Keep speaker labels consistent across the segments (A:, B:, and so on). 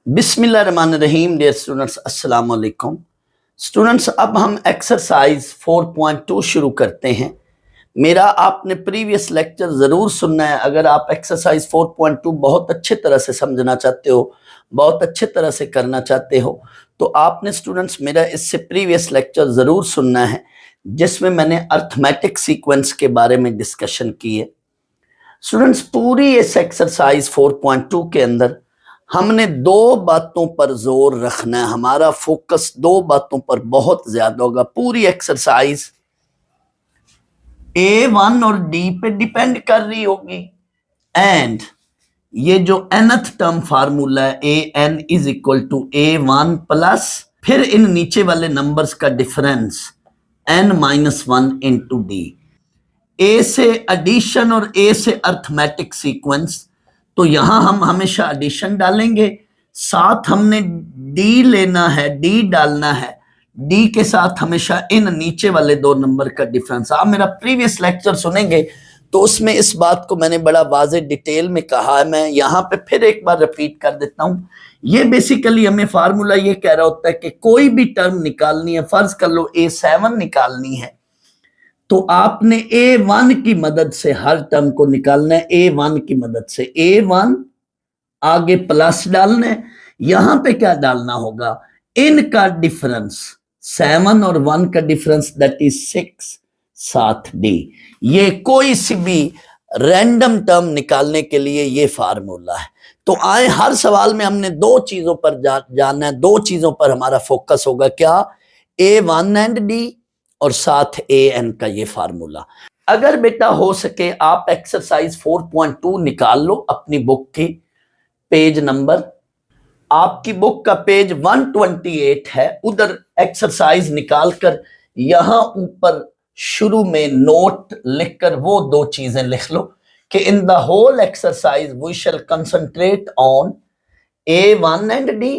A: बिस्मिल्लाहिर्रहमानिर्रहीम। Dear students, अस्सलाम वालेकुम। स्टूडेंट्स, अब हम एक्सरसाइज 4.2 शुरू करते हैं। मेरा आपने प्रीवियस लेक्चर ज़रूर सुनना है। अगर आप एक्सरसाइज 4.2 बहुत अच्छे तरह से समझना चाहते हो, बहुत अच्छे तरह से करना चाहते हो, तो आपने स्टूडेंट्स मेरा इससे प्रीवियस लेक्चर ज़रूर सुनना है, जिसमें मैंने अर्थमेटिक सीक्वेंस के बारे में डिस्कशन की है। स्टूडेंट्स, पूरी इस एक्सरसाइज 4.2 के अंदर हमने दो बातों पर जोर रखना है। हमारा फोकस दो बातों पर बहुत ज्यादा होगा। पूरी एक्सरसाइज A1 और D पे डिपेंड कर रही होगी। एंड ये जो nth टर्म फार्मूला है AN is equal to A1 plus फिर इन नीचे वाले नंबर्स का डिफरेंस n-1 इंटू D। ए से एडिशन और ए से अर्थमेटिक सीक्वेंस, तो यहां हम हमेशा एडिशन डालेंगे। साथ हमने डी लेना है, डी डालना है। डी के साथ हमेशा इन नीचे वाले दो नंबर का डिफरेंस। आप मेरा प्रीवियस लेक्चर सुनेंगे तो उसमें इस बात को मैंने बड़ा वाज़े डिटेल में कहा है। मैं यहाँ पे फिर एक बार रिपीट कर देता हूँ। ये बेसिकली हमें फार्मूला ये कह रहा होता है कि कोई भी टर्म निकालनी है, फर्ज कर लो A7 निकालनी है, तो आपने A1 की मदद से हर टर्म को निकालना है। A1 की मदद से A1 आगे प्लस डालना है। यहां पे क्या डालना होगा? इनका डिफरेंस 7 और 1 का डिफरेंस दैट इज 6 साथ D। ये कोई सी भी रैंडम टर्म निकालने के लिए ये फार्मूला है। तो आए, हर सवाल में हमने दो चीजों पर जाना है, दो चीजों पर हमारा फोकस होगा। क्या? A1 एंड D और साथ AN का ये फार्मूला। अगर बेटा हो सके आप एक्सरसाइज 4.2 निकाल लो अपनी बुक की पेज नंबर। आपकी बुक का पेज 128 है। उधर एक्सरसाइज निकालकर यहां ऊपर शुरू में नोट लिखकर वो दो चीजें लिख लो कि in the whole exercise we shall concentrate on A1 and D।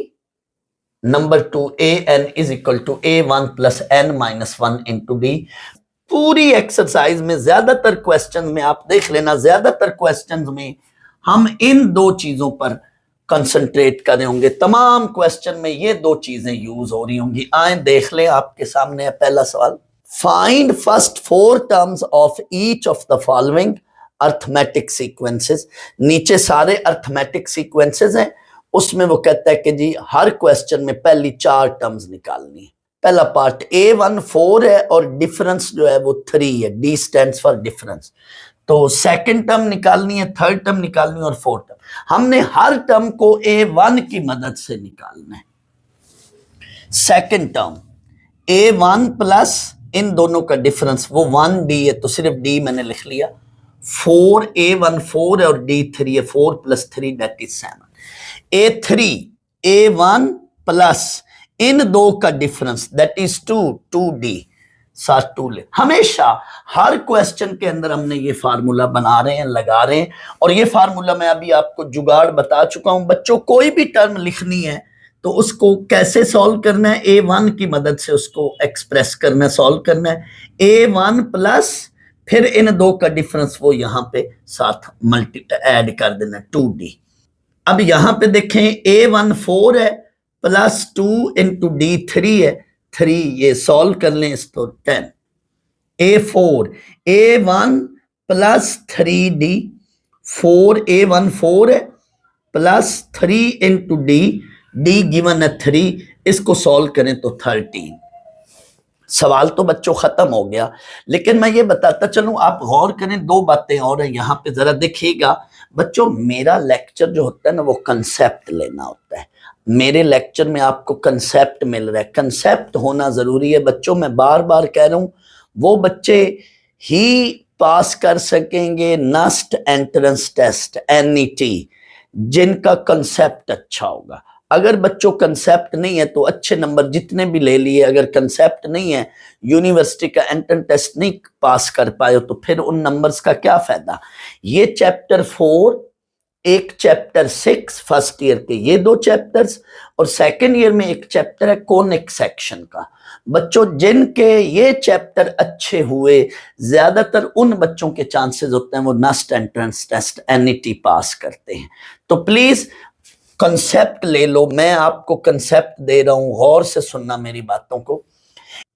A: Number 2, AN is equal to A1 plus n-1 into D। पूरी एक्सरसाइज में ज्यादातर क्वेश्चन में आप देख लेना, ज्यादातर क्वेश्चन में हम इन दो चीजों पर कंसंट्रेट कर रहे होंगे। तमाम क्वेश्चन में ये दो चीजें यूज हो रही होंगी। आए देख लें, आपके सामने है पहला सवाल। Find first 4 terms of each of the following arithmetic sequences. नीचे सारे अर्थमेटिक सीक्वेंसेस हैं, उसमें वो कहता है कि जी हर क्वेश्चन में पहली 4 टर्म्स निकालनी है। पहला पार्ट A1 4 है और डिफरेंस जो है वो 3 है। D stands for difference. तो सेकंड टर्म निकालनी है, थर्ड टर्म निकालनी है और फोर्थ टर्म। हमने हर टर्म को A1 की मदद से निकालना है। सेकंड टर्म A1 प्लस इन दोनों का डिफरेंस वो 1D है, तो सिर्फ D मैंने लिख लिया। 4 A1 4 है और D 3 है। 4 plus 3 that is 7। A3 A1 plus इन दो का डिफरेंस दैट इज 2D साथ 2 ले। हमेशा हर क्वेश्चन के अंदर हमने ये फार्मूला बना रहे हैं, लगा रहे हैं। और ये फार्मूला मैं अभी आपको जुगाड़ बता चुका हूं। बच्चों, कोई भी टर्म लिखनी है तो उसको कैसे सॉल्व करना है? A1 की मदद से उसको एक्सप्रेस करना है, सॉल्व करना है। A1 प्लस फिर इन दो का डिफरेंस वो यहां पे साथ ऐड कर देना 2D। अब यहां पे देखें, A1 4 है प्लस 2 इंटू D 3 है। 3 ये सॉल्व कर लें इस तो 10। A4 A1 plus 3D 4 A1 4 है प्लस 3 इंटू D गिवन है 3। इसको सॉल्व करें तो 13। सवाल तो बच्चों खत्म हो गया, लेकिन मैं ये बताता चलूं, आप गौर करें, दो बातें और हैं यहाँ पे, जरा देखिएगा। बच्चों, मेरा लेक्चर जो होता है ना वो कंसेप्ट लेना होता है। मेरे लेक्चर में आपको कंसेप्ट मिल रहा है, कंसेप्ट होना जरूरी है। बच्चों, मैं बार बार कह रहा हूं, वो बच्चे ही पास कर सकेंगे NEST एंट्रेंस टेस्ट NET जिनका कंसेप्ट अच्छा होगा। अगर बच्चों कंसेप्ट नहीं है तो अच्छे नंबर जितने भी ले लिए, अगर कंसेप्ट नहीं है, यूनिवर्सिटी का एंट्रेंस टेस्ट नहीं पास कर पाए तो फिर उन नंबर्स का क्या फायदा। ये चैप्टर 4, एक चैप्टर 6 फर्स्ट ईयर के ये दो चैप्टर्स, और सेकंड ईयर में एक चैप्टर है कोनिक सेक्शन का। बच्चों, जिनके ये चैप्टर अच्छे हुए, ज्यादातर उन बच्चों के चांसेस होते हैं वो NEST एंट्रेंस टेस्ट NET पास करते हैं। तो प्लीज कंसेप्ट ले लो, मैं आपको कंसेप्ट दे रहा हूं, गौर से सुनना मेरी बातों को।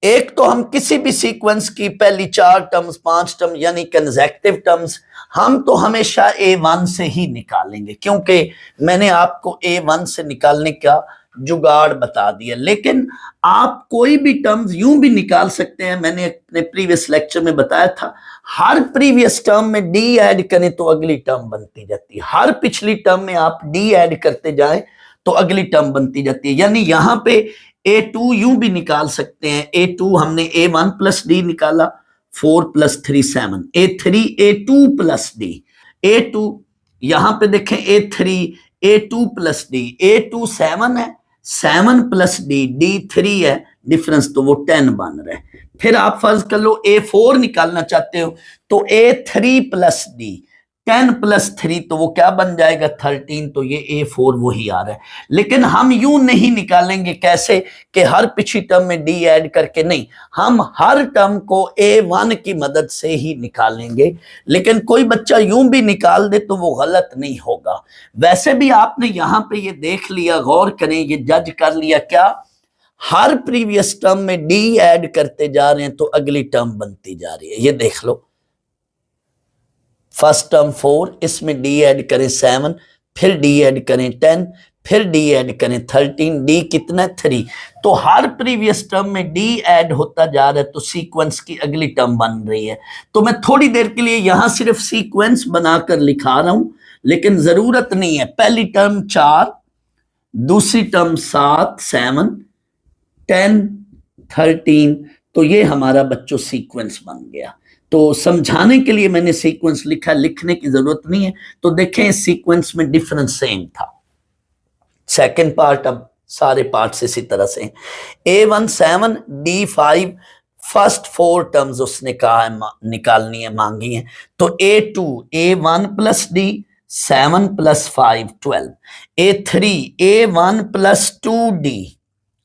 A: एक तो हम किसी भी सीक्वेंस की पहली 4 टर्म्स 5 टर्म यानी कंसेक्टिव टर्म्स हम तो हमेशा A1 से ही निकालेंगे, क्योंकि मैंने आपको A1 से निकालने का जुगाड़ बता दिया। लेकिन आप कोई भी टर्म्स यूं भी निकाल सकते हैं, मैंने अपने प्रीवियस लेक्चर में बताया था, हर प्रीवियस टर्म में डी ऐड करें तो अगली टर्म बनती जाती है, हर पिछली टर्म में आप डी ऐड करते जाएं तो अगली टर्म बनती जाती है। यानी यहां पे A2 यूं भी निकाल सकते हैं, A2 हमने A1 प्लस डी निकाला, 4 plus 3 7, A3 A2 plus D, A2 यहां पे देखें A3 A2 plus D, A2 7 है, 7 प्लस डी, D3 है, डिफरेंस तो वो 10 बन रहा है। फिर आप फर्ज कर लो A4 निकालना चाहते हो तो A3 प्लस डी, 10 प्लस 3 तो वो क्या बन जाएगा 13, तो ये A4 वही आ रहा है। लेकिन हम यूं नहीं निकालेंगे, कैसे कि हर पिछली टर्म में डी ऐड करके, नहीं, हम हर टर्म को A1 की मदद से ही निकालेंगे। लेकिन कोई बच्चा यूं भी निकाल दे तो वो गलत नहीं होगा। वैसे भी आपने यहां पे ये देख लिया, गौर करें, ये जज कर लिया क्या, हर प्रीवियस टर्म में डी ऐड करते जा रहे हैं तो अगली टर्म बनती जा रही है। ये देख लो, फर्स्ट टर्म 4, इसमें डी ऐड करें 7, फिर डी ऐड करें 10, फिर डी ऐड करें 13, डी कितना 3, तो हर प्रीवियस टर्म में डी ऐड होता जा रहा है तो सीक्वेंस की अगली टर्म बन रही है। तो मैं थोड़ी देर के लिए यहां सिर्फ सीक्वेंस बनाकर लिखा रहा हूं, लेकिन जरूरत नहीं है। पहली टर्म 4, दूसरी टर्म 7 7 10 13, तो ये हमारा बच्चों सीक्वेंस बन गया। तो समझाने के लिए मैंने सीक्वेंस लिखा, लिखने की जरूरत नहीं है। तो देखें इस सीक्वेंस में डिफरेंस सेम था। सेकंड पार्ट अब सारे पार्ट्स इसी तरह से, A1 7 D5, फर्स्ट 4 टर्म्स उसने कहा है निकालनी है, मांगी है। तो A2 A1 plus D, 7 plus 5 12, A3 A1 plus 2D,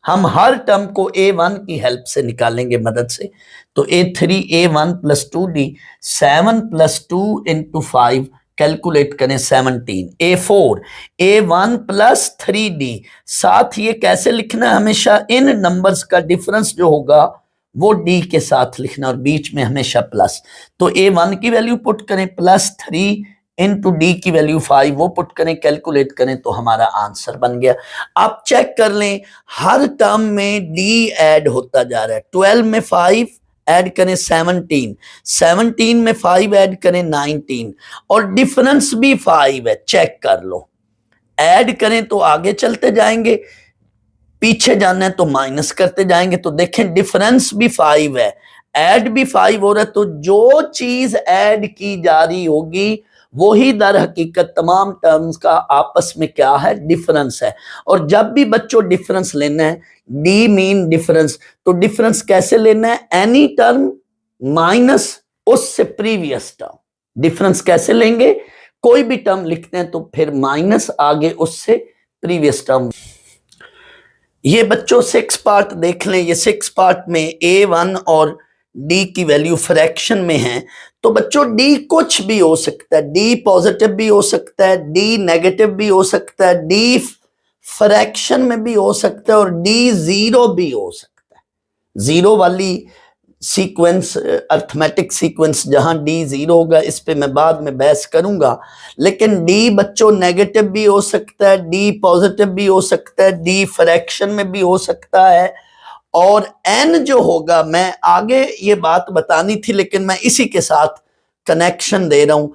A: हम हर टर्म को A1 की हेल्प से निकालेंगे मदद से। तो A3 A1 plus 2D, 7 plus 2 into 5, calculate करें 17, A4 A1 प्लस 3D, साथ ये कैसे लिखना है, हमेशा इन नंबर्स का डिफरेंस जो होगा वो D के साथ लिखना और बीच में हमेशा प्लस। तो A1 की वैल्यू पुट करें प्लस 3 इंटू डी की वैल्यू 5, वो पुट करें, कैलकुलेट करें तो हमारा आंसर बन गया। आप चेक कर लें, हर टर्म में डी ऐड होता जा रहा है। 12 में 5 ऐड करें 17, 17 में 5 ऐड करें 19, और डिफरेंस भी 5 है, चेक कर लो। ऐड करें तो आगे चलते जाएंगे, पीछे जाना है तो माइनस करते जाएंगे। तो देखें डिफरेंस भी 5 है, ऐड भी 5 हो रहा है। तो जो चीज ऐड की जा रही होगी वही दर हकीकत तमाम टर्म्स का आपस में क्या है, डिफरेंस है। और जब भी बच्चों डिफरेंस लेना है, डी मीन डिफरेंस, तो डिफरेंस कैसे लेना है, एनी टर्म माइनस उससे प्रीवियस टर्म। डिफरेंस कैसे लेंगे, कोई भी टर्म लिखते हैं तो फिर माइनस आगे उससे प्रीवियस टर्म। ये बच्चों 6 पार्ट देख लें, ये 6 पार्ट में A1 और डी की वैल्यू फ्रैक्शन में है। तो बच्चों डी कुछ भी हो सकता है, डी पॉजिटिव भी हो सकता है, डी नेगेटिव भी हो सकता है, डी फ्रैक्शन में भी हो सकता है, और डी जीरो भी हो सकता है। जीरो वाली सीक्वेंस, अर्थमेटिक सीक्वेंस जहां डी जीरो होगा, इस पे मैं बाद में बहस करूंगा। लेकिन डी बच्चों नेगेटिव भी हो सकता है, डी पॉजिटिव भी हो सकता है, डी फ्रैक्शन में भी हो सकता है। और n जो होगा, मैं आगे ये बात बतानी थी लेकिन मैं इसी के साथ कनेक्शन दे रहा हूं।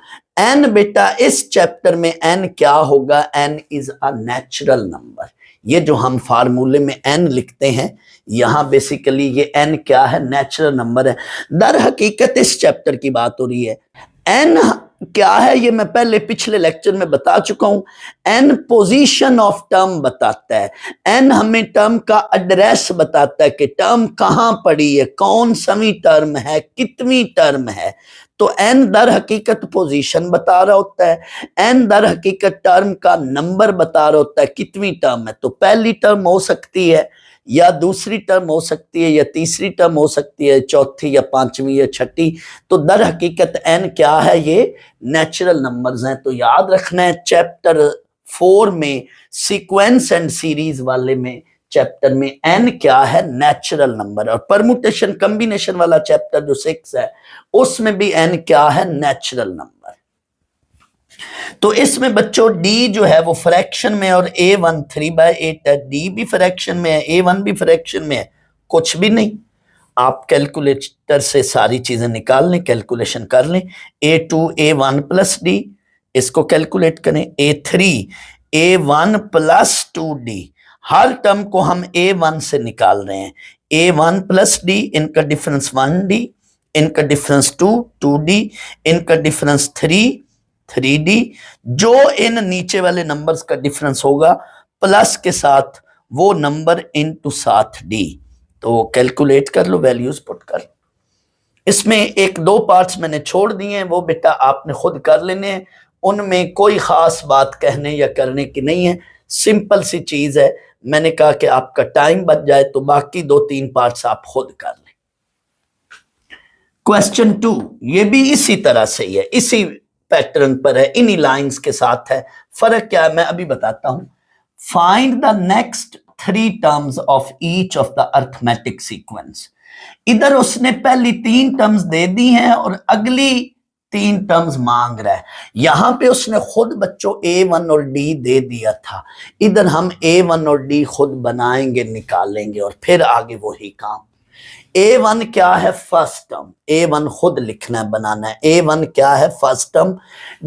A: n बेटा इस चैप्टर में n क्या होगा, n is a natural number. ये जो हम फार्मूले में n लिखते हैं, यहां बेसिकली ये n क्या है, नेचुरल नंबर है। दर हकीकत इस चैप्टर की बात हो रही है। n क्या है ये मैं पहले पिछले लेक्चर में बता चुका हूं। n पोजीशन ऑफ टर्म बताता है, n हमें टर्म का एड्रेस बताता है कि टर्म कहां पड़ी है, कौन समी टर्म है, कितनी टर्म है। तो n दर हकीकत पोजीशन बता रहा होता है, n दर हकीकत टर्म का नंबर बता रहा होता है कितनी टर्म है। तो पहली टर्म हो सकती है, या दूसरी टर्म हो सकती है, या तीसरी टर्म हो सकती है, चौथी या पांचवी या छठी। तो दर हकीकत n क्या है, ये नेचुरल नंबर्स हैं। तो याद रखना है चैप्टर 4 में सीक्वेंस एंड सीरीज वाले में चैप्टर में n क्या है, नेचुरल नंबर। और परमुटेशन कॉम्बिनेशन वाला चैप्टर जो 6 है उसमें भी n क्या है, नेचुरल नंबर। तो इसमें बच्चों d जो है वो फ्रैक्शन में और a1 3/8 है, d भी फ्रैक्शन में है, a1 भी फ्रैक्शन में है, कुछ भी नहीं। आप कैलकुलेटर से सारी चीजें निकाल लें, कैलकुलेशन कर लें। a2 a1 प्लस d, इसको कैलकुलेट करें। a3 a1 प्लस 2d, हर टर्म को हम a1 से निकाल रहे हैं। a1 प्लस d, इनका डिफरेंस 1d, इनका डिफरेंस 2d, इनका डिफरेंस 3d। जो इन नीचे वाले नंबर्स का डिफरेंस होगा प्लस के साथ वो नंबर इनटू 7d। तो कैलकुलेट कर लो, वैल्यूज पुट कर। इसमें एक दो पार्ट्स मैंने छोड़ दिए हैं, वो बेटा आपने खुद कर लेने हैं, उनमें कोई खास बात कहने या करने की नहीं है, सिंपल सी चीज है। मैंने कहा कि आपका टाइम बच जाए तो बाकी 2-3 पार्ट्स आप खुद कर लें। क्वेश्चन 2 ये भी इसी तरह से ही है, इसी पैटर्न पर है, इन्हीं लाइंस के साथ है। फर्क क्या है मैं अभी बताता हूं। Find the next 3 terms of each of the arithmetic sequence. इधर उसने पहली 3 टर्म्स दे दी हैं और अगली 3 टर्म्स मांग रहा है। यहां पे उसने खुद बच्चों a1 और d दे दिया था, इधर हम a1 और d खुद बनाएंगे, निकालेंगे और फिर आगे वही काम। a1 क्या है, फर्स्ट टर्म, a1 खुद लिखना है, बनाना है। a1 क्या है, फर्स्ट टर्म।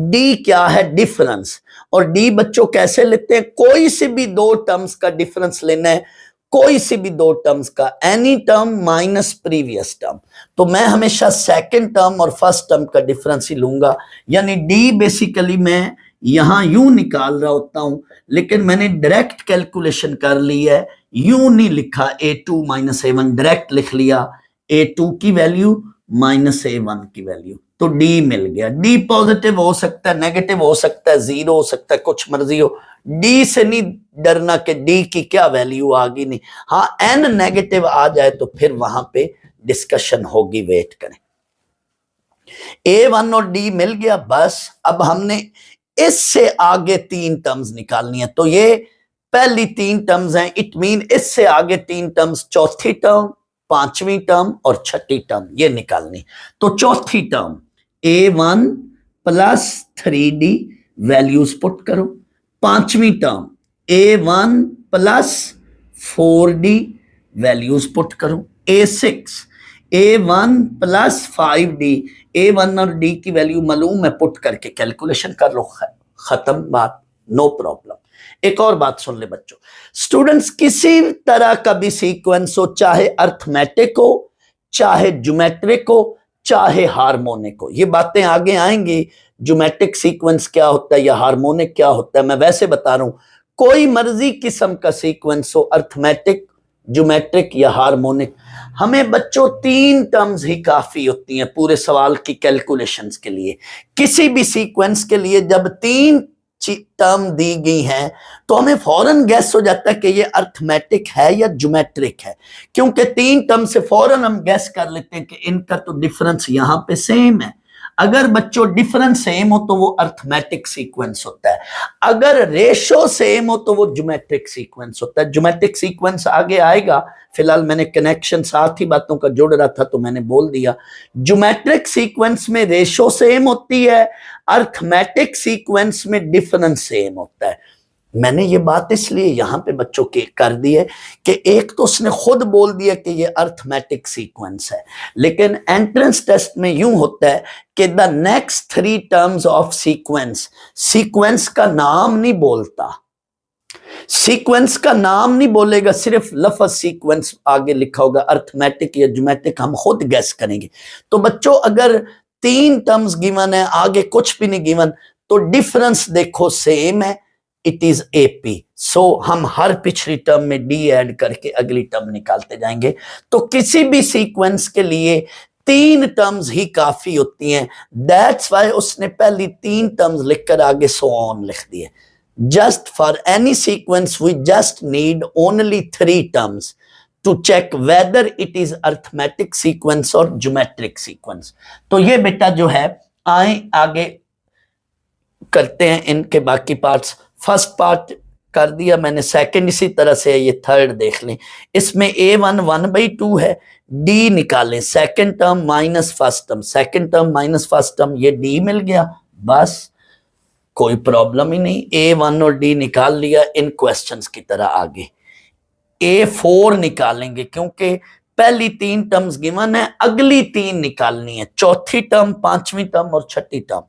A: d क्या है, डिफरेंस। और d बच्चों कैसे लेते हैं, कोई से भी 2 टर्म्स का डिफरेंस लेना है, कोई सी भी 2 टर्म्स का, any term minus previous term. तो मैं हमेशा सेकंड टर्म और फर्स्ट टर्म का डिफरेंस ही लूंगा, यानी डी बेसिकली मैं यहां यूं निकाल रहा होता हूं, लेकिन मैंने डायरेक्ट कैलकुलेशन कर ली है, यूं नहीं लिखा a2 माइनस a1, डायरेक्ट लिख लिया a2 की वैल्यू माइनस a1 की वैल्यू, तो d मिल गया। d पॉजिटिव हो सकता है, नेगेटिव हो सकता है, 0 हो सकता है, कुछ मर्जी हो। d से नहीं डरना कि d की क्या वैल्यू आ गई, नहीं। हाँ n नेगेटिव आ जाए तो फिर वहां पे डिस्कशन होगी, वेट करें। a1 और d मिल गया, बस अब हमने इससे आगे 3 टर्म्स निकालनी है। तो ये पहली 3 टर्म्स हैं, इट मीन इससे आगे 3 टर्म्स, चौथी टर्म, 5वीं टर्म और 6ठी टर्म, ये निकालनी। तो चौथी term a1 plus 3d, values put करो। 5वीं term a1 plus 4d, values put करो। a6 a1 plus 5d, a1 और d की वैल्यू मालूम है, पुट करके कैलकुलेशन कर लो, खत्म बात, नो प्रॉब्लम। एक और बात सुन ले बच्चों, स्टूडेंट्स किसी तरह का भी सीक्वेंस हो, चाहे अर्थमेटिक हो, चाहे ज्योमेट्रिक हो, चाहे हार्मोनिक हो, ये बातें आगे आएंगी, ज्योमेट्रिक सीक्वेंस क्या होता है या हार्मोनिक क्या होता है, मैं वैसे बता रहा हूं। कोई मर्जी किस्म का सीक्वेंस हो, अर्थमेटिक, ज्योमेट्रिक या हार्मोनिक, हमें बच्चों 3 टर्म्स ही काफी होती हैं पूरे सवाल की कैलकुलेशंस के लिए। किसी भी सीक्वेंस के लिए जब 3 टर्म दी गई हैं तो हमें फौरन गैस हो जाता है कि ये अर्थमेटिक है या ज्योमेट्रिक है, क्योंकि 3 टर्म से फौरन हम गैस कर लेते हैं कि इनका तो डिफरेंस यहां पे सेम है। अगर बच्चों डिफरेंस सेम हो तो वो अर्थमेटिक सीक्वेंस होता है, अगर रेशो सेम हो तो वो ज्योमेट्रिक सीक्वेंस होता है। ज्योमेट्रिक सीक्वेंस आगे आएगा, फिलहाल मैंने कनेक्शन साथ ही बातों का जोड़ रहा था तो मैंने बोल दिया। ज्योमेट्रिक सीक्वेंस में रेशो सेम होती है, अर्थमेटिक सीक्वेंस में डिफरेंस सेम होता है। मैंने ये बात इसलिए यहां पे बच्चों के कर दी है कि एक तो उसने खुद बोल दिया कि ये अर्थमेटिक सीक्वेंस है, लेकिन एंट्रेंस टेस्ट में यूं होता है कि the next 3 terms of sequence, sequence का नाम नहीं बोलता, सीक्वेंस का नाम नहीं बोलेगा, सिर्फ लफ्ज सीक्वेंस आगे लिखा होगा, अर्थमेटिक या ज्योमेट्रिक हम खुद गैस करेंगे। तो बच्चों अगर 3 टर्म्स गिवन है, आगे कुछ भी नहीं गिवन, तो डिफरेंस देखो सेम है, इट इज AP। सो हम हर पिछली टर्म में d ऐड करके अगली टर्म निकालते जाएंगे। तो किसी भी सीक्वेंस के लिए 3 टर्म्स ही काफी होती हैं, दैट्स वाई उसने पहली 3 टर्म्स लिखकर आगे सो ऑन लिख दिए। Just for any sequence we just need only 3 terms to check whether it is arithmetic sequence और ज्योमेट्रिक सीक्वेंस। तो ये बेटा जो है, आए आगे करते हैं इनके बाकी पार्ट्स। फर्स्ट पार्ट कर दिया मैंने, सेकंड इसी तरह से है, ये थर्ड देख लें। इसमें A1 1/2 है, D निकालें, second term minus first term, second term minus first term, ये D मिल गया, बस कोई प्रॉब्लम ही नहीं। A1 और D निकाल लिया, इन क्वेश्चंस की तरह आगे A4 निकालेंगे, क्योंकि पहली 3 टर्म्स गिवन है, अगली 3 निकालनी है, चौथी टर्म, पांचवी टर्म और छठी term.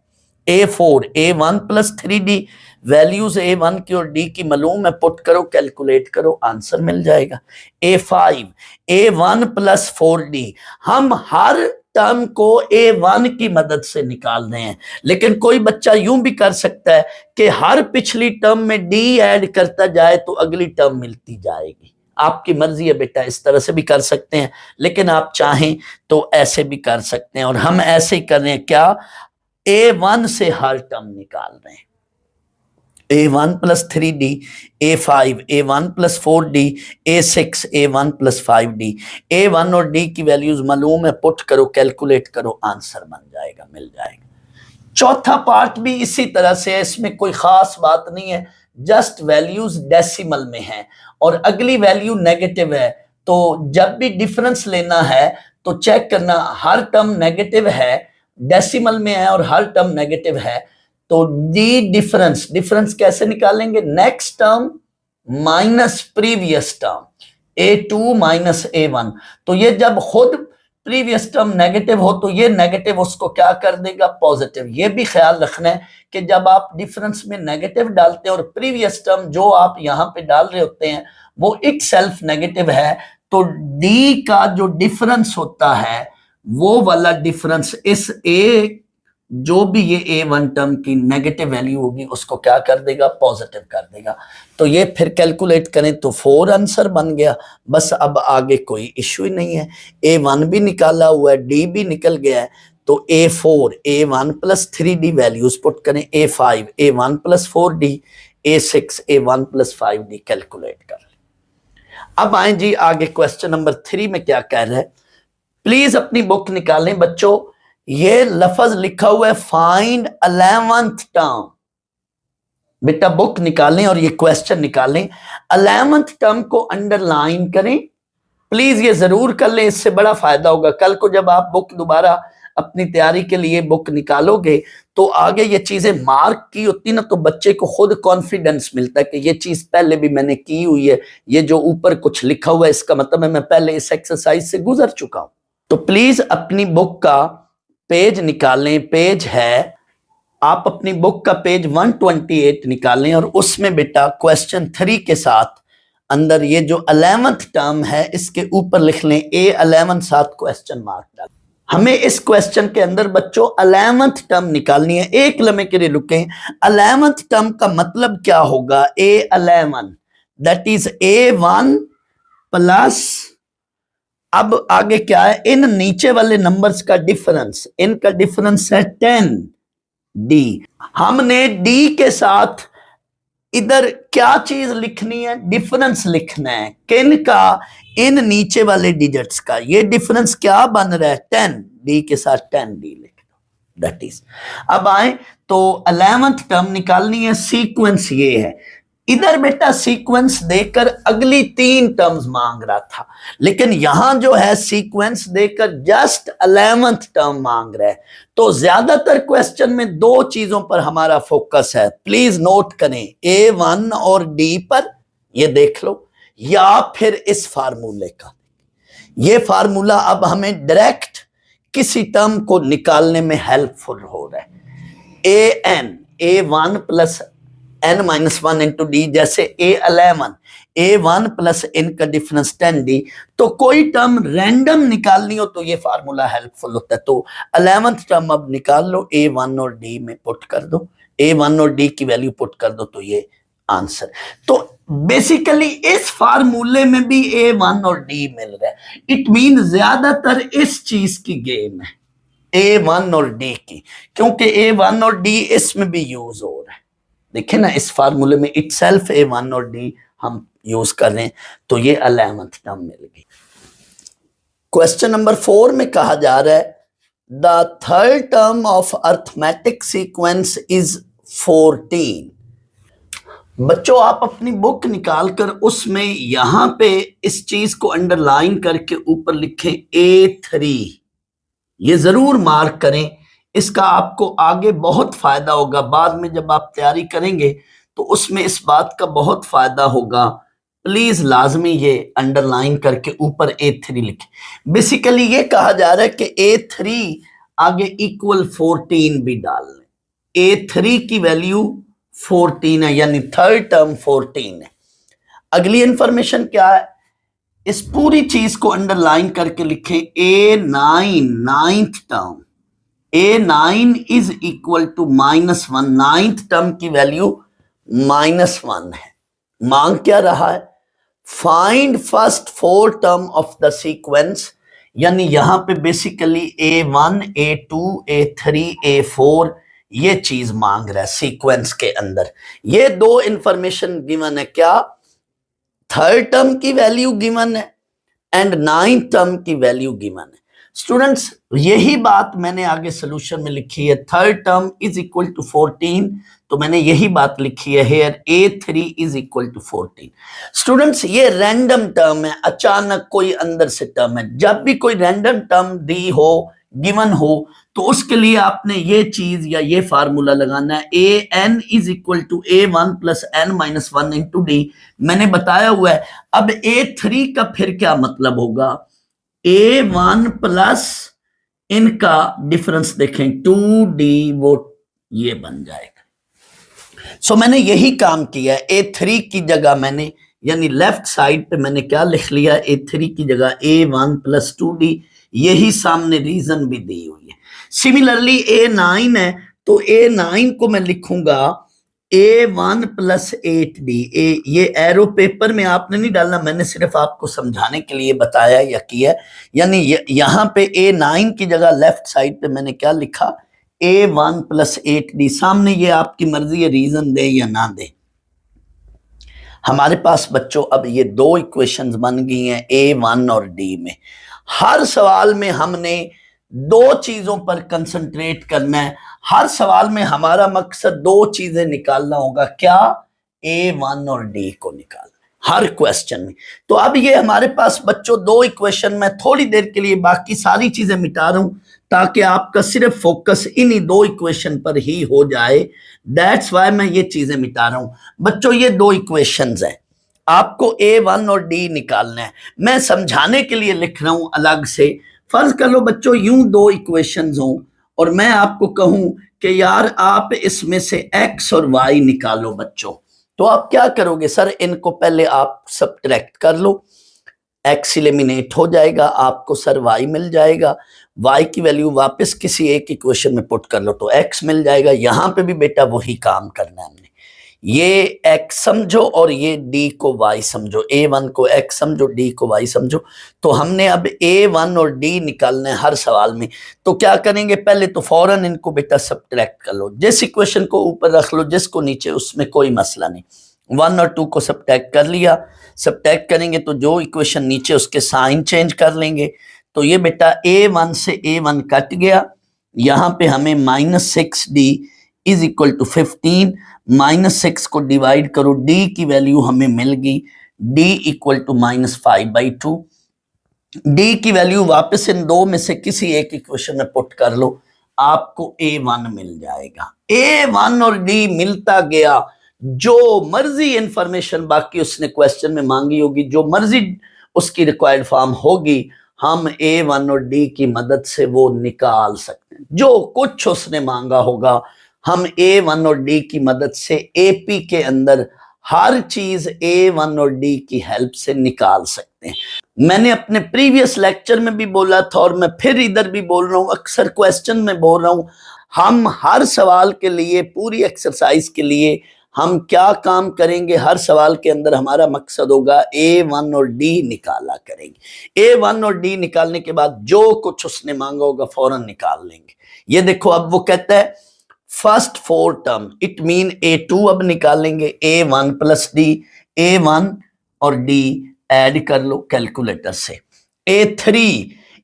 A: A4 A1 plus 3D, values A1 की और D की मालूम है, पुट करो, कैलकुलेट करो, आंसर मिल जाएगा। A5 A1 प्लस 4D, हम हर टर्म को A1 की मदद से निकाल रहे हैं, लेकिन कोई बच्चा यूं भी कर सकता है कि हर पिछली टर्म में D ऐड करता जाए तो अगली टर्म मिलती जाएगी। आपकी मर्जी है बेटा, इस तरह से भी कर सकते हैं, लेकिन आप चाहें तो ऐसे भी कर सकते हैं, और हम ऐसे ही कर रहे हैं। क्या? A1 से हर टर्म निकाल रहे हैं। A1 plus 3D, A5 A1 plus 4D, A6 A1 plus 5D, A1 और D की वैल्यूज मालूम है, पुट करो, कैलकुलेट करो, आंसर बन जाएगा, मिल जाएगा। चौथा पार्ट भी इसी तरह से है, इसमें कोई खास बात नहीं है, जस्ट वैल्यूज डेसिमल में है और अगली वैल्यू नेगेटिव है, तो जब भी डिफरेंस लेना है तो चेक करना, हर टर्म नेगेटिव है, डेसिमल में है और हर टर्म नेगेटिव है, तो डी डिफरेंस कैसे निकालेंगे? Next term minus previous term, A2 minus A1, तो ये जब खुद प्रीवियस टर्म नेगेटिव हो तो ये नेगेटिव उसको क्या कर देगा? पॉजिटिव। ये भी ख्याल रखना है कि जब आप डिफरेंस में नेगेटिव डालते हैं और प्रीवियस टर्म जो आप यहां पे डाल रहे होते हैं वो इटसेल्फ नेगेटिव है, तो डी का जो डिफरेंस होता है वो वाला डिफरेंस इस ए, जो भी ये A1 टर्म की नेगेटिव वैल्यू होगी उसको क्या कर देगा? पॉजिटिव कर देगा। तो ये फिर कैलकुलेट करें तो 4 आंसर बन गया, बस अब आगे कोई इश्यू ही नहीं है। A1 भी निकाला हुआ है, D भी निकल गया है, तो A4 A1 plus 3D values put करें, A5 A1 plus 4D, A6 A1 plus 5D calculate कर लें। अब आए जी आगे, क्वेश्चन नंबर 3 में क्या कह रहा है, प्लीज अपनी बुक निकालें बच्चों। ये लफ्ज लिखा हुआ है फाइंड 11th टर्म, बेटा बुक निकालें और ये क्वेश्चन निकालें। 11th टर्म को अंडरलाइन करें, प्लीज ये जरूर कर लें, इससे बड़ा फायदा होगा। कल को जब आप बुक दोबारा अपनी तैयारी के लिए बुक निकालोगे तो आगे ये चीजें मार्क की होती ना, तो बच्चे को खुद कॉन्फिडेंस मिलता है कि ये चीज पहले भी मैंने की हुई है, ये जो ऊपर कुछ लिखा हुआ है इसका मतलब है मैं पहले इस एक्सरसाइज से गुजर चुका हूं। तो प्लीज अपनी बुक का पेज निकालें, पेज है, आप अपनी बुक का पेज 128 निकालें और उसमें बेटा क्वेश्चन 3 के साथ अंदर ये जो 11th टर्म है इसके ऊपर लिख लें A11 साथ क्वेश्चन मार्क डाल। हमें इस क्वेश्चन के अंदर बच्चों 11th टर्म निकालनी है। एक लम्हे के लिए रुकें, 11th टर्म का मतलब क्या होगा? A11 that is A1 plus, अब आगे क्या है, इन नीचे वाले नंबर्स का डिफरेंस, इनका डिफरेंस है 10D। हमने D के साथ इधर क्या चीज लिखनी है? डिफरेंस लिखना है, किन का? इन नीचे वाले डिजिट्स का। ये डिफरेंस क्या बन रहा है? 10D के साथ 10D लिख दो, दैट इज। अब आए तो 11th टर्म निकालनी है, सीक्वेंस ये है। इधर बेटा सीक्वेंस देकर अगली 3 टर्म्स मांग रहा था, लेकिन यहां जो है सीक्वेंस देकर जस्ट 11th टर्म मांग रहा है। तो ज्यादातर क्वेश्चन में 2 चीजों पर हमारा फोकस है, प्लीज नोट करें, A1 और D पर, ये देख लो, या फिर इस फार्मूले का। ये फार्मूला अब हमें डायरेक्ट किसी टर्म को निकालने में हेल्पफुल हो रहा है। A1 plus n-1 into D, जैसे A1 प्लस n का डिफरेंस 10D, तो कोई टर्म रैंडम निकालनी हो तो ये फार्मूला हेल्पफुल होता है। तो 11th टर्म अब निकाल लो, A1 और D में पुट कर दो, A1 और D की वैल्यू पुट कर दो, तो ये आंसर। तो बेसिकली इस फार्मूले में भी A1 और D मिल रहा है, इट मीन ज्यादातर इस चीज की गेम है, A1 और D की, क्योंकि A1 और D इसमें भी यूज हो रहा है। देखिए ना, इस फार्मूले में इटसेल्फ A1 और D हम यूज कर रहे हैं, तो ये 11th टर्म मिल गई। क्वेश्चन नंबर 4 में कहा जा रहा है the third term of arithmetic sequence is 14। बच्चों आप अपनी बुक निकाल कर उसमें यहां पे इस चीज को अंडरलाइन करके ऊपर लिखें A3, ये जरूर मार्क करें। इसका आपको आगे बहुत फायदा होगा, बाद में जब आप तैयारी करेंगे तो उसमें इस बात का बहुत फायदा होगा। प्लीज लाजमी ये अंडरलाइन करके ऊपर A3 लिखें। बेसिकली ये कहा जा रहा है कि A3 आगे इक्वल 14 भी डाल लें। A3 की वैल्यू 14 है, यानी थर्ड टर्म 14 है। अगली इंफॉर्मेशन क्या है, इस पूरी चीज को अंडरलाइन करके लिखें A9 ninth term. A9 is equal to -1, ninth term की वैल्यू -1 है। मांग क्या रहा है, find first 4 term of the sequence, यानी यहां पे basically A1 A2 A3 A4 ये चीज मांग रहा है सीक्वेंस के अंदर। ये दो इंफॉर्मेशन गिवन है, क्या थर्ड टर्म की वैल्यू गिवन है एंड नाइन्थ टर्म की वैल्यू गिवन है। स्टूडेंट्स यही बात मैंने आगे सोल्यूशन में लिखी है, third term is equal to 14, तो मैंने यही बात लिखी है here A3 is equal to 14। Students ये रैंडम टर्म है, अचानक कोई अंदर से टर्म है। जब भी कोई रैंडम टर्म दी हो, गिवन हो, तो उसके लिए आपने ये चीज या ये फार्मूला लगाना है, an is equal to A1 plus n-1 into D. मैंने बताया हुआ है। अब A3 का फिर क्या मतलब होगा, A1 प्लस इनका डिफरेंस देखें 2D, वो ये बन जाएगा। सो मैंने यही काम किया है। A3 की जगह मैंने, यानी लेफ्ट साइड पे मैंने क्या लिख लिया, A3 की जगह A1 प्लस 2D, यही सामने रीजन भी दी हुई है। सिमिलरली A9 है, तो A9 को मैं लिखूंगा A1 प्लस 8D। ये एरो पेपर में आपने नहीं डालना, मैंने सिर्फ आपको समझाने के लिए बताया या किया। यानी यहां पे A9 की जगह लेफ्ट साइड पे मैंने क्या लिखा, A1 प्लस 8D। सामने ये आपकी मर्जी है, रीजन दे या ना दे। हमारे पास बच्चों अब ये दो इक्वेशंस बन गई हैं A1 और D में। हर सवाल में हमने दो चीजों पर कंसंट्रेट करना है। हर सवाल में हमारा मकसद दो चीजें निकालना होगा, क्या, A1 और D को निकालना हर क्वेश्चन में। तो अब ये हमारे पास बच्चों दो इक्वेशन, में थोड़ी देर के लिए बाकी सारी चीजें मिटा रहा हूं ताकि आपका सिर्फ फोकस इन्हीं दो इक्वेशन पर ही हो जाए। दैट्स वाई मैं ये चीजें मिटा रहा हूं। बच्चों ये दो इक्वेशंस हैं, आपको A1 और D निकालना है। मैं समझाने के लिए लिख रहा हूं अलग से। फर्ज कर लो बच्चों यूं दो इक्वेशंस हो और मैं आपको कहूं कि यार आप इसमें से x और y निकालो बच्चों, तो आप क्या करोगे, सर इनको पहले आप सब्ट्रैक्ट कर लो, x एलिमिनेट हो जाएगा, आपको सर y मिल जाएगा। y की वैल्यू वापस किसी एक इक्वेशन में पुट कर लो तो x मिल जाएगा। यहां पे भी बेटा वही काम करना है हमने, ये x समझो और ये d को y समझो, A1 को x समझो, d को y समझो। तो हमने अब A1 और d निकालना है हर सवाल में। तो क्या करेंगे, पहले तो फौरन इनको बेटा सब्ट्रैक्ट कर लो, जिस इक्वेशन को ऊपर रख लो जिसको नीचे, उसमें कोई मसला नहीं। 1 और 2 को सब्ट्रैक्ट कर लिया। सब्ट्रैक्ट करेंगे तो जो इक्वेशन नीचे उसके साइन चेंज कर लेंगे। तो ये बेटा A1 से A1 कट गया, यहां पे हमें -6D इज इक्वल टू 15, -6 को डिवाइड करो, D की वैल्यू हमें मिल गई, D इक्वल टू -5/2। D की वैल्यू वापस इन दो में से किसी एक इक्वेशन में पुट कर लो, आपको A1 मिल जाएगा। A1 और D मिलता गया, जो मर्जी इंफॉर्मेशन बाकी उसने क्वेश्चन में मांगी होगी, जो मर्जी उसकी रिक्वायर्ड फॉर्म होगी, हम A1 और D की मदद से वो निकाल सकते हैं। जो कुछ उसने मांगा होगा हम A1 और D की मदद से AP के अंदर हर चीज A1 और D की हेल्प से निकाल सकते हैं। मैंने अपने प्रीवियस लेक्चर में भी बोला था और मैं फिर इधर भी बोल रहा हूं, अक्सर क्वेश्चन में बोल रहा हूं, हम हर सवाल के लिए, पूरी एक्सरसाइज के लिए हम क्या काम करेंगे, हर सवाल के अंदर हमारा मकसद होगा A1 और D निकाला करेंगे। A1 और D निकालने के बाद जो कुछ उसने मांगा होगा फौरन निकाल लेंगे। ये देखो अब वो कहता है first 4 term, it mean A2 अब निकालेंगे, A1 प्लस D, A1 और D ऐड कर लो कैलकुलेटर से, A3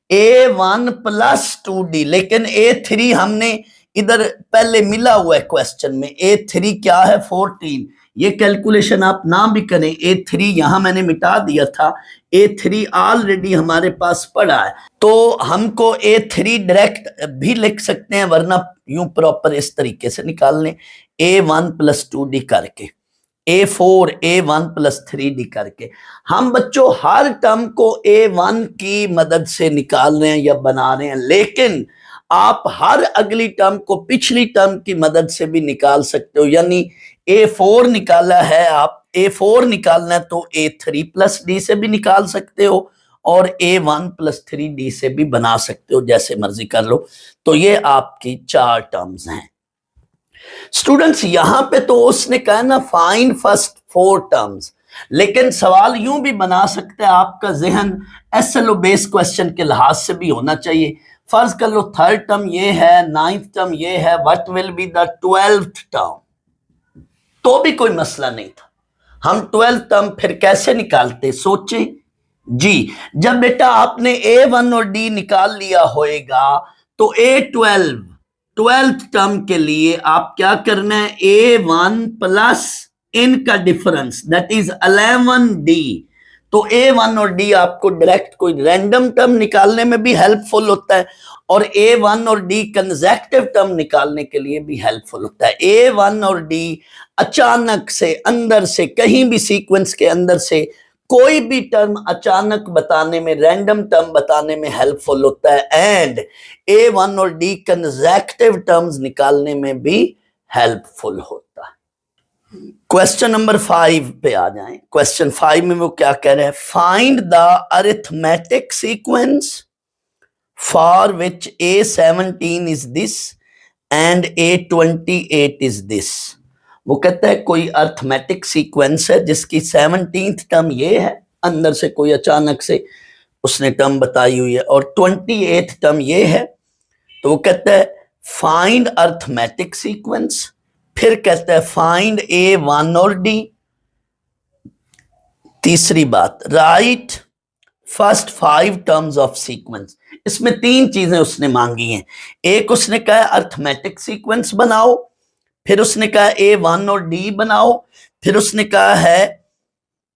A: A1 प्लस 2D, लेकिन A3 हमने इधर पहले मिला हुआ है क्वेश्चन में, A3 क्या है 14, ये कैलकुलेशन आप ना भी करें, A3 यहां मैंने मिटा दिया था, A3 ऑलरेडी हमारे पास पड़ा है, तो हमको A3 डायरेक्ट भी लिख सकते हैं, वरना यूं प्रॉपर इस तरीके से निकाल लें, A1 + 2D करके, A4 A1 + 3D करके। हम बच्चों हर टर्म को A1 की मदद से निकाल रहे हैं या बना रहे हैं, लेकिन आप हर अगली टर्म को पिछली टर्म की मदद से भी निकाल सकते हो। यानी A4 निकाला है, आप A4 निकालना है तो A3 + D से भी निकाल सकते हो और A1 + 3D से भी बना सकते हो, जैसे मर्जी कर लो। तो ये आपकी 4 टर्म्स हैं। स्टूडेंट्स यहां पे तो उसने कहा ना फाइंड फर्स्ट 4 टर्म्स, लेकिन सवाल यूं भी बना सकते हैं, आपका जहन SLO बेस्ड क्वेश्चन के लिहाज से भी होना चाहिए। फर्ज कर लो 3rd टर्म ये है, 9th टर्म ये है, what will be the 12th term, तो भी कोई मसला नहीं था। हम 12th टर्म फिर कैसे निकालते, सोचें जी। जब बेटा आपने A1 और D निकाल लिया होएगा तो A12 12th टर्म के लिए आप क्या करना है, A1 प्लस इनका डिफरेंस दैट इज 11D। तो A1 और D आपको डायरेक्ट कोई रैंडम टर्म निकालने में भी हेल्पफुल होता है और A1 और D कंसेक्टिव टर्म निकालने के लिए भी हेल्पफुल होता है। A1 और D अचानक से अंदर से कहीं भी सीक्वेंस के अंदर से कोई भी टर्म अचानक बताने में, रैंडम टर्म बताने में हेल्पफुल होता है, एंड A1 और D कंसेक्टिव टर्म्स निकालने में भी हेल्पफुल होता है। क्वेश्चन नंबर 5 पे आ जाएं। क्वेश्चन 5 में वो क्या कह रहे हैं, find the arithmetic sequence for which A17 is this and A28 is this. वो कहता है कोई अर्थमेटिक सीक्वेंस है जिसकी 17th टर्म ये है, अंदर से कोई अचानक से उसने टर्म बताई हुई है, और 28th टर्म ये है। तो वो कहता है फाइंड अर्थमेटिक सीक्वेंस, फिर कहता है फाइंड A1 और D। तीसरी बात, right first 5 terms of sequence. इसमें 3 चीजें उसने मांगी हैं। एक उसने कहा अर्थमेटिक सीक्वेंस बनाओ, फिर उसने कहा A1 और D बनाओ, फिर उसने कहा है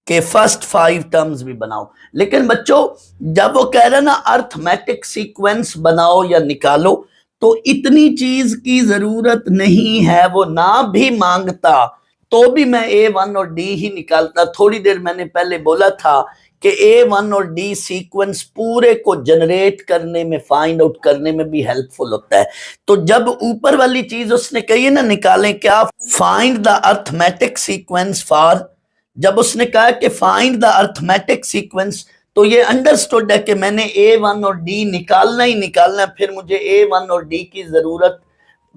A: कि फर्स्ट 5 टर्म्स भी बनाओ। लेकिन बच्चों जब वो कह रहे ना अर्थमेटिक सीक्वेंस बनाओ या निकालो, तो इतनी चीज की जरूरत नहीं है। वो ना भी मांगता तो भी मैं A1 और D ही निकालता। थोड़ी देर मैंने पहले बोला था कि A1 और D सीक्वेंस पूरे को जनरेट करने में, फाइंड आउट करने में भी हेल्पफुल होता है। तो जब ऊपर वाली चीज उसने कही है ना निकालें, क्या find the arithmetic sequence for, जब उसने कहा कि फाइंड द अर्थमेटिक सीक्वेंस, तो ये अंडरस्टूड है कि मैंने A1 और D निकालना ही निकालना, फिर मुझे A1 और D की जरूरत,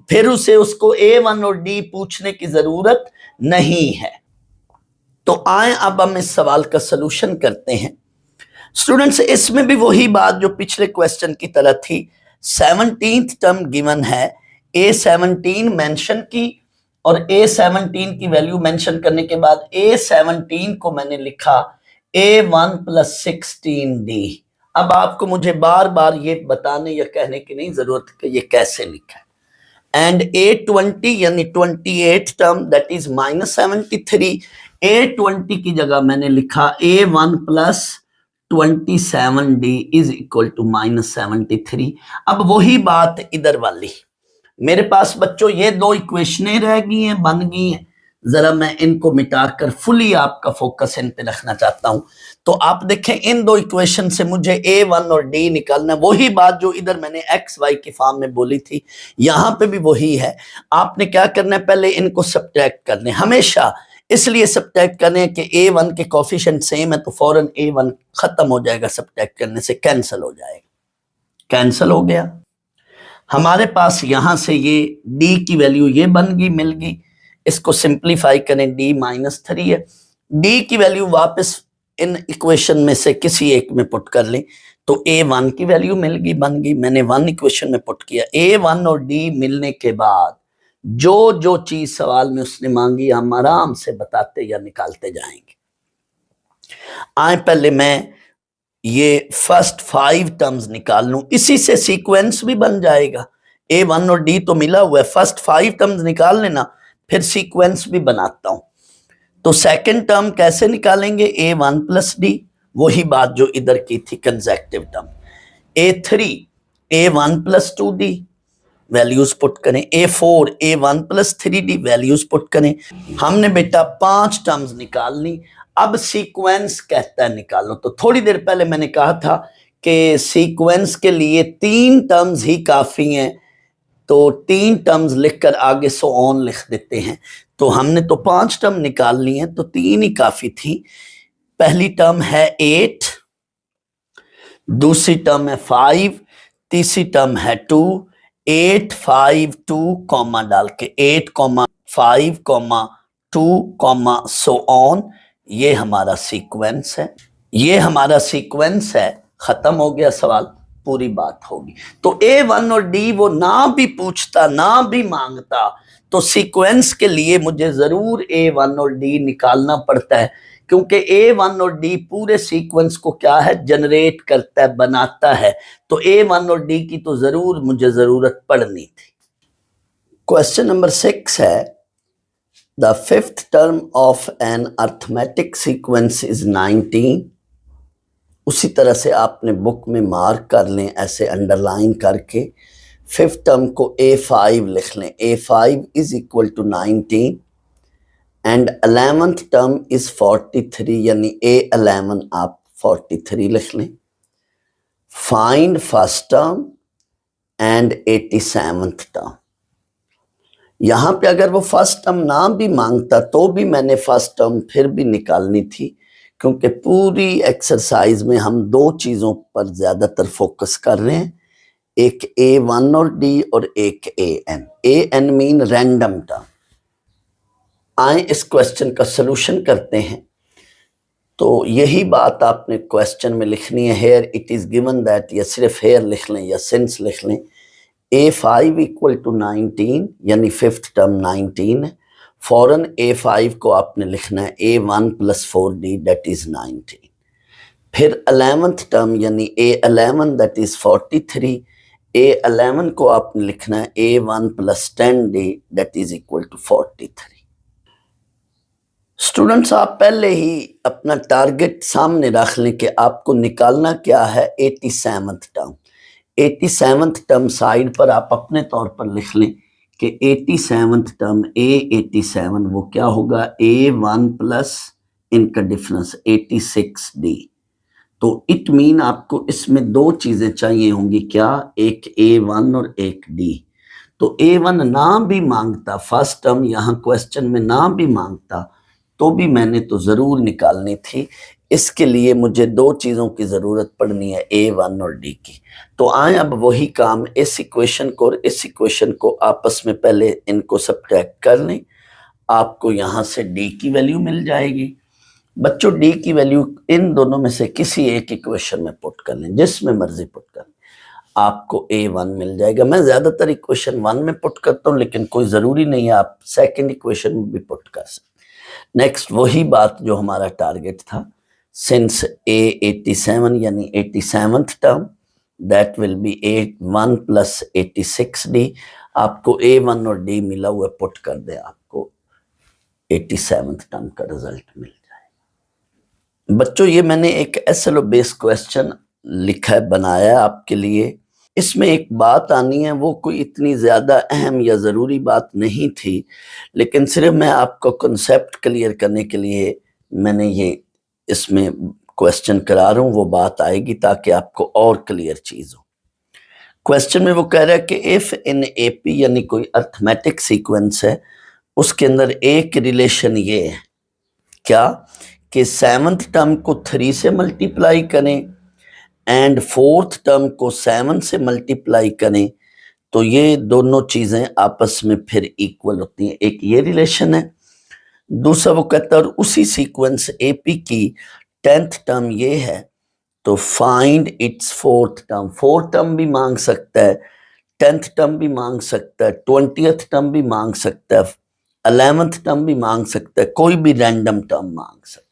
A: फिर उसे उसको A1 और D पूछने की जरूरत नहीं है। तो आए अब हम इस सवाल का सलूशन करते हैं। स्टूडेंट्स इसमें भी वही बात जो पिछले क्वेश्चन की तरह थी, 17th टर्म गिवन है, A17 मेंशन की और A17 की वैल्यू मेंशन करने के बाद A17 को मैंने लिखा A1 + 16D। अब आपको मुझे बार बार ये बताने या कहने की नहीं जरूरत कि ये कैसे लिखा है। एंड A20 यानी 28 टर्म दैट इज -73, A20 की जगह मैंने लिखा A1 + 27D is equal to -73। अब वही बात इधर वाली, मेरे पास बच्चों ये 2 इक्वेशनें रह गई हैं, बन गई हैं। जरा मैं इनको मिटाकर फुली आपका फोकस इन पे रखना चाहता हूं। तो आप देखें इन 2 इक्वेशन से मुझे A1 और D निकालना, वही बात जो इधर मैंने XY की फॉर्म में बोली थी, यहां पे भी वही है। आपने क्या करना है, पहले इनको सब्ट्रैक्ट करने, हमेशा इसलिए सब्ट्रैक्ट करने कि A1 के कोफिशिएंट सेम है तो फौरन A1 खत्म हो जाएगा, सब्ट्रैक्ट करने से कैंसिल हो जाएगा। कैंसिल हो गया, हमारे पास यहां से ये D की वैल्यू ये बन गई, मिल गई। इसको सिंप्लीफाई करें, D -3 है। D की वैल्यू वापस इन इक्वेशन में से किसी एक में पुट कर लें तो A1 की वैल्यू मिल गई, बन गई। मैंने 1 इक्वेशन में पुट किया। A1 और D मिलने के बाद जो जो चीज सवाल में उसने मांगी हम आराम से बताते या निकालते जाएंगे। आए पहले मैं ये फर्स्ट 5 टर्म्स निकाल लूं, इसी से सीक्वेंस भी बन जाएगा। A1 और D तो मिला हुआ है, फर्स्ट 5 टर्म्स निकाल लेना, फिर सीक्वेंस भी बनाता हूं। तो सेकंड टर्म कैसे निकालेंगे, A1 प्लस D, वही बात जो इधर की थी consecutive term. A3 A1 plus 2D, values put करें। A4 A1 plus 3D, values put करें। हमने बेटा 5 टर्म्स निकाल ली। अब सीक्वेंस कहता है निकालो, तो थोड़ी देर पहले मैंने कहा था कि सीक्वेंस के लिए 3 टर्म्स ही काफी हैं, तो 3 टर्म्स लिखकर आगे सो ऑन लिख देते हैं। तो हमने तो 5 टर्म निकाल ली हैं, तो 3 ही काफी थी। पहली टर्म है 8, दूसरी टर्म है 5, तीसरी टर्म है 2, 8 5 2 कॉमा डाल के 8 5 2 सो ऑन, ये हमारा सीक्वेंस है, ये हमारा सीक्वेंस है। खत्म हो गया सवाल, पूरी बात होगी। तो A1 और D वो ना भी पूछता ना भी मांगता, तो सीक्वेंस के लिए मुझे जरूर A1 और D निकालना पड़ता है, क्योंकि A1 और D पूरे सीक्वेंस को क्या है, जनरेट करता है, बनाता है। तो A1 और D की तो जरूर मुझे जरूरत पड़नी थी। क्वेश्चन नंबर 6 है, the fifth term of an arithmetic sequence is 19। उसी तरह से आपने बुक में मार्क कर लें, ऐसे अंडरलाइन करके फिफ्थ टर्म को A5 लिख लें। A5 is equal to 19 and 11th term is 43, यानी A11 आप 43 लिख लें। Find first term and 87th term. यहां पे अगर वो फर्स्ट टर्म ना भी मांगता तो भी मैंने फर्स्ट टर्म फिर भी निकालनी थी, क्योंकि पूरी एक्सरसाइज में हम 2 चीजों पर ज्यादातर फोकस कर रहे हैं, एक A1 और D और एक AN। AN mean random term. आए इस क्वेश्चन का सलूशन करते हैं। तो यही बात आपने क्वेश्चन में लिखनी है, here it is given that, या सिर्फ हेयर लिख लें या सिंस लिख लें। A5 इक्वल टू 19, यानी फिफ्थ टर्म 19 है। फौरन A5 को आपने लिखना है A1 plus 4D, that is 19। फिर 11th टर्म यानी A11, दैट इज 43। A11 को आपने लिखना है A1 plus 10D, that is equal to 43। Students, आप पहले ही अपना टारगेट सामने रख लें कि आपको निकालना क्या है, 87th term. 87th term side पर आप अपने तौर पर लिख लें कि 87th टर्म A87 वो क्या होगा, A1 प्लस इनका डिफरेंस 86D। तो इट मीन आपको इसमें 2 चीजें चाहिए होंगी, क्या, एक A1 और एक D। तो A1 ना भी मांगता, फर्स्ट टर्म यहां क्वेश्चन में ना भी मांगता, तो भी मैंने तो जरूर निकालनी थी। इसके लिए मुझे 2 चीजों की जरूरत पड़नी है, A1 और D की। तो आए अब वही काम, इस इक्वेशन को और इस इक्वेशन को आपस में पहले इनको सब्ट्रैक्ट कर लें। आपको यहां से D की वैल्यू मिल जाएगी। बच्चों, D की वैल्यू इन दोनों में से किसी एक इक्वेशन में पुट कर लें, जिसमें मर्जी पुट कर लें, आपको A1 मिल जाएगा। मैं ज्यादातर इक्वेशन 1 में पुट करता हूं, लेकिन कोई जरूरी नहीं है, आप सेकंड इक्वेशन में भी पुट कर सकते। नेक्स्ट वही बात जो हमारा टारगेट था, सिंस A87 यानी 87th term, that will be A1 plus 86D। आपको A1 और D मिला हुआ पुट कर दे, आपको 87th टर्म का रिजल्ट मिल जाए। बच्चों, ये मैंने एक SLO बेस्ड क्वेश्चन लिखा है, बनाया है आपके लिए। इसमें एक बात आनी है, वो कोई इतनी ज्यादा अहम या जरूरी बात नहीं थी, लेकिन सिर्फ मैं आपको कॉन्सेप्ट क्लियर करने के लिए मैंने ये इसमें क्वेश्चन करा रहा हूं। वो बात आएगी ताकि आपको और क्लियर चीज हो। क्वेश्चन में वो कह रहा है कि इफ इन AP यानी कोई अर्थमेटिक सीक्वेंस है, उसके अंदर एक रिलेशन ये है, क्या, कि 7th टर्म को 3 से मल्टीप्लाई करें एंड 4th टर्म को 7 से मल्टीप्लाई करें, तो ये दोनों चीजें आपस में फिर इक्वल होती हैं। एक ये रिलेशन है। दूसरा वो कहता है, और उसी सीक्वेंस AP की 10th टर्म ये है, तो find its 4th term. 4th term भी मांग सकता है, 10th टर्म भी मांग सकता है, 20th टर्म भी मांग सकता है, 11th टर्म भी मांग सकता है, कोई भी रैंडम टर्म मांग सकता है।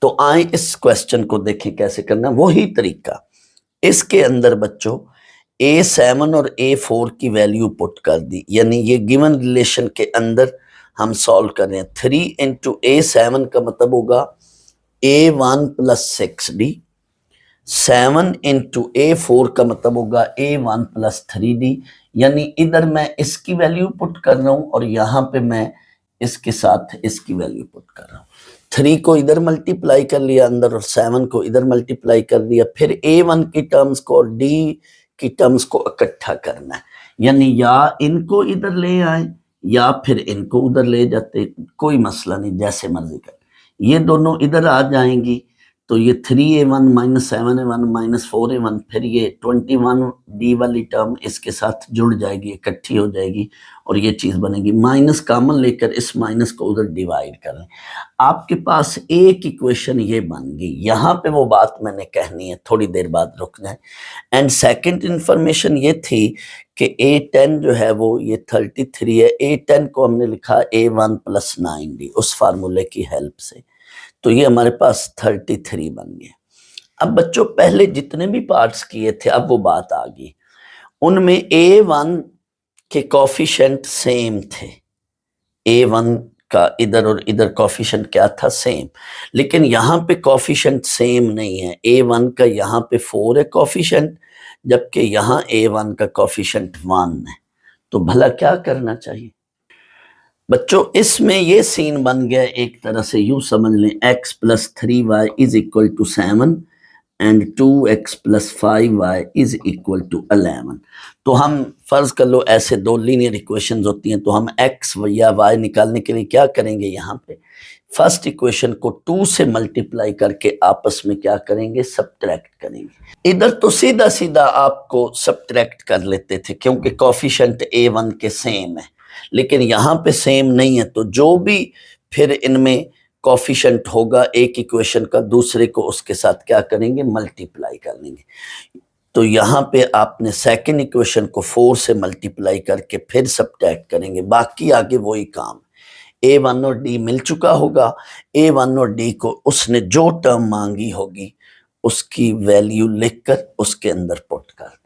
A: तो आए इस क्वेश्चन को देखें कैसे करना है। वही तरीका इसके अंदर बच्चों, A7 और A4 की वैल्यू पुट कर दी, यानी ये गिवन रिलेशन के अंदर हम सॉल्व कर रहे हैं। 3 इंटू A7 का मतलब होगा A1 plus 6D, 7 into A4 का मतलब होगा A1 प्लस 3D, यानी इधर मैं इसकी वैल्यू पुट कर रहा हूं और यहां पे मैं इसके साथ इसकी वैल्यू पुट कर रहा हूं। 3 को इधर मल्टीप्लाई कर लिया अंदर और 7 को इधर मल्टीप्लाई कर दिया, फिर A1 की टर्म्स को और D की टर्म्स को इकट्ठा करना है, यानी या इनको इधर ले आए या फिर इनको उधर ले जाते, कोई मसला नहीं, जैसे मर्जी कर। ये दोनों इधर आ जाएंगी तो ये 3A1 minus 7A1 minus 4A1, फिर ये 21D वाली टर्म इसके साथ जुड़ जाएगी, इकट्ठी हो जाएगी और ये चीज बनेगी। माइनस कॉमन लेकर इस माइनस को उधर डिवाइड कर लें, आपके पास एक इक्वेशन ये बन गई। यहाँ पे वो बात मैंने कहनी है, थोड़ी देर बाद रुक जाए। एंड सेकंड इंफॉर्मेशन ये थी कि A10 जो है वो ये 33 है, A10 को हमने लिखा A1 प्लस 9D उस फार्मूले की हेल्प से, तो ये हमारे पास 33 बन गया। अब बच्चों पहले जितने भी पार्ट्स किए थे अब वो बात आ गई, उनमें A1 के कोफिशिएंट सेम थे, A1 का इधर और इधर कोफिशिएंट क्या था, सेम, लेकिन यहाँ पे कोफिशिएंट सेम नहीं है। A1 का यहाँ पे 4 है कोफिशिएंट, जबकि यहाँ A1 का कोफिशिएंट 1 है। तो भला क्या करना चाहिए बच्चों, इसमें ये सीन बन गया, एक तरह से यूं समझ लें x plus 3y is equal to 7 and 2x plus 5y is equal to 11। तो हम फर्ज कर लो ऐसे दो लीनियर इक्वेशंस होती हैं, तो हम x या y निकालने के लिए क्या करेंगे, यहाँ पे फर्स्ट इक्वेशन को 2 से मल्टीप्लाई करके आपस में क्या करेंगे, सब्ट्रैक्ट करेंगे। इधर तो सीधा सीधा आपको सब्ट्रैक्ट कर लेते थे क्योंकि कोफिशिएंट A1 के सेम है, लेकिन यहाँ पे सेम नहीं है, तो जो भी फिर इनमें कोफिशिएंट होगा एक इक्वेशन का, दूसरे को उसके साथ क्या करेंगे, मल्टीप्लाई कर लेंगे। तो यहाँ पे आपने सेकंड इक्वेशन को 4 से मल्टीप्लाई करके फिर सब्ट्रैक्ट करेंगे, बाकी आगे वही काम। A1 और D मिल चुका होगा, A1 और D को उसने जो टर्म मांगी होगी उसकी वैल्यू लिखकर उसके अंदर पुट कर देना।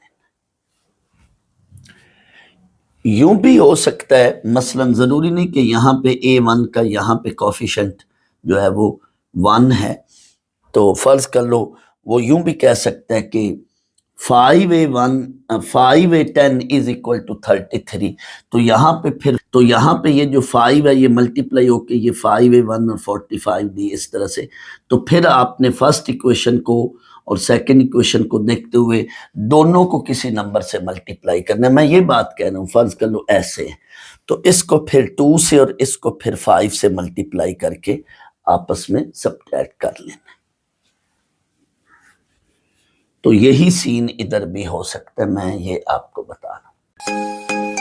A: यूं भी हो सकता है, मसलन जरूरी नहीं कि यहाँ पे A1 का यहाँ पे कोफिशिएंट जो है वो 1 है, तो फर्ज कर लो वो यूं भी कह सकता है कि 5A10 इज इक्वल टू 33। तो यहाँ पे ये जो 5 है ये मल्टीप्लाई होके ये 5A1 और 45D इस तरह से, तो फिर आपने फर्स्ट इक्वेशन को और सेकंड इक्वेशन को देखते हुए दोनों को किसी नंबर से मल्टीप्लाई करना है। मैं ये बात कह रहा हूँ, फर्ज कर लो ऐसे है, तो इसको फिर 2 से और इसको फिर 5 से मल्टीप्लाई करके आपस में सब्ट्रैक्ट कर लेना। तो यही सीन इधर भी हो सकता है, मैं ये आपको बता रहा हूं।